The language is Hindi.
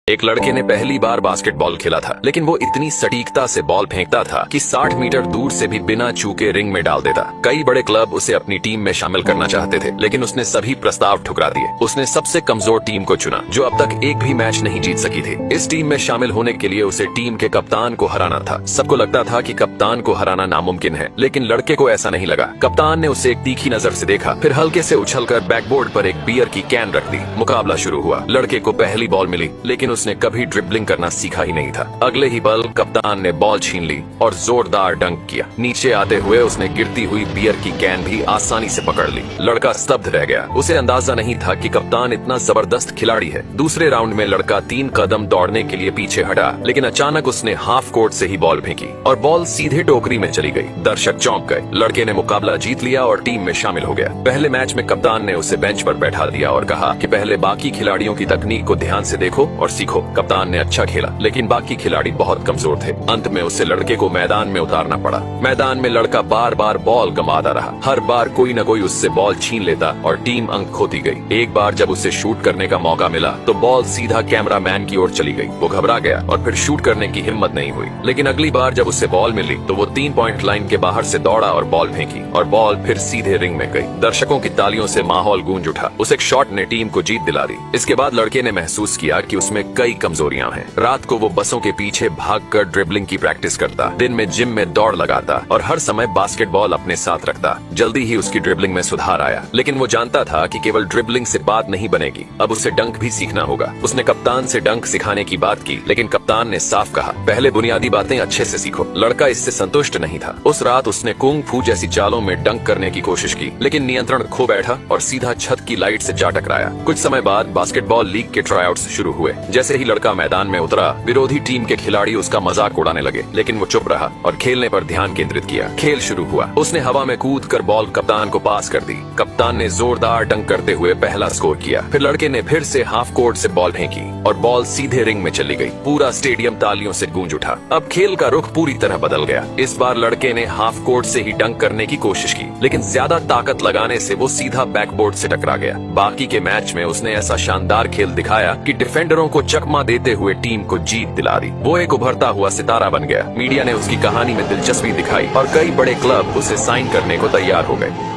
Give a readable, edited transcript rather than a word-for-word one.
एक लड़के ने पहली बार बास्केटबॉल खेला था, लेकिन वो इतनी सटीकता से बॉल फेंकता था कि 60 मीटर दूर से भी बिना चूके रिंग में डाल देता। कई बड़े क्लब उसे अपनी टीम में शामिल करना चाहते थे, लेकिन उसने सभी प्रस्ताव ठुकरा दिए। उसने सबसे कमजोर टीम को चुना, जो अब तक एक भी मैच नहीं जीत सकी थी। इस टीम में शामिल होने के लिए उसे टीम के कप्तान को हराना था। सबको लगता था कि कप्तान को हराना नामुमकिन है, लेकिन लड़के को ऐसा नहीं लगा। कप्तान ने उसे एक तीखी नजर से देखा, फिर हल्के से उछलकर बैकबोर्ड पर एक बियर की कैन रख दी। मुकाबला शुरू हुआ। लड़के को पहली बॉल मिली, लेकिन उसने कभी ड्रिबलिंग करना सीखा ही नहीं था। अगले ही पल कप्तान ने बॉल छीन ली और जोरदार डंक किया। नीचे आते हुए उसने गिरती हुई बियर की कैन भी आसानी से पकड़ ली। लड़का स्तब्ध रह गया। उसे अंदाजा नहीं था कि कप्तान इतना जबरदस्त खिलाड़ी है। दूसरे राउंड में लड़का 3 कदम दौड़ने के लिए पीछे हटा, लेकिन अचानक उसने हाफ कोर्ट से ही बॉल फेंकी और बॉल सीधे टोकरी में चली गई। दर्शक चौंक गए। लड़के ने मुकाबला जीत लिया और टीम में शामिल हो गया। पहले मैच में कप्तान ने उसे बेंच पर बैठा दिया और कहा कि पहले बाकी खिलाड़ियों की तकनीक को ध्यान से देखो और सीखो। कप्तान ने अच्छा खेला, लेकिन बाकी खिलाड़ी बहुत कमजोर थे। अंत में उसे लड़के को मैदान में उतारना पड़ा। मैदान में लड़का बार बार बॉल गंवाता रहा। हर बार कोई न कोई उससे बॉल छीन लेता और टीम अंक खोती गई। एक बार जब उसे शूट करने का मौका मिला तो बॉल सीधा कैमरामैन की ओर चली गई। वो घबरा गया और फिर शूट करने की हिम्मत नहीं हुई। लेकिन अगली बार जब उसे बॉल मिली तो वो 3 पॉइंट लाइन के बाहर से दौड़ा और बॉल फेंकी और बॉल फिर सीधे रिंग में गई। दर्शकों की तालियों से माहौल गूंज उठा। उस एक शॉट ने टीम को जीत दिला दी। इसके बाद लड़के ने महसूस किया कि उसमें कई कमजोरियां हैं। रात को वो बसों के पीछे भागकर ड्रिबलिंग की प्रैक्टिस करता, दिन में जिम में दौड़ लगाता और हर समय बास्केटबॉल अपने साथ रखता। जल्दी ही उसकी ड्रिबलिंग में सुधार आया, लेकिन वो जानता था कि केवल ड्रिबलिंग से बात नहीं बनेगी। अब उसे डंक भी सीखना होगा। उसने कप्तान से डंक सिखाने की बात की, लेकिन कप्तान ने साफ कहा, पहले बुनियादी बातें अच्छे से सीखो। लड़का इससे संतुष्ट नहीं था। उस रात उसने कुंग फू जैसी चालों में डंक करने की कोशिश की, लेकिन नियंत्रण खो बैठा और सीधा छत की लाइट से जा टकराया। कुछ समय बाद बास्केटबॉल लीग के ट्राईआउट्स शुरू हुए। जैसे ही लड़का मैदान में उतरा, विरोधी टीम के खिलाड़ी उसका मजाक उड़ाने लगे, लेकिन वो चुप रहा और खेलने पर ध्यान केंद्रित किया। खेल शुरू हुआ। उसने हवा में कूदकर बॉल कप्तान को पास कर दी। कप्तान ने जोरदार डंक करते हुए पहला स्कोर किया। फिर लड़के ने फिर से हाफ कोर्ट से बॉल फेंकी और बॉल सीधे रिंग में चली गई। पूरा स्टेडियम तालियों से गूंज उठा। अब खेल का रुख पूरी तरह बदल गया। इस बार लड़के ने हाफ कोर्ट से ही डंक करने की कोशिश की, लेकिन ज्यादा ताकत लगाने से वो सीधा बैकबोर्ड से टकरा गया। बाकी के मैच में उसने ऐसा शानदार खेल दिखाया कि डिफेंडरों को चकमा देते हुए टीम को जीत दिला दी। वो एक उभरता हुआ सितारा बन गया। मीडिया ने उसकी कहानी में दिलचस्पी दिखाई और कई बड़े क्लब उसे साइन करने को तैयार हो गए।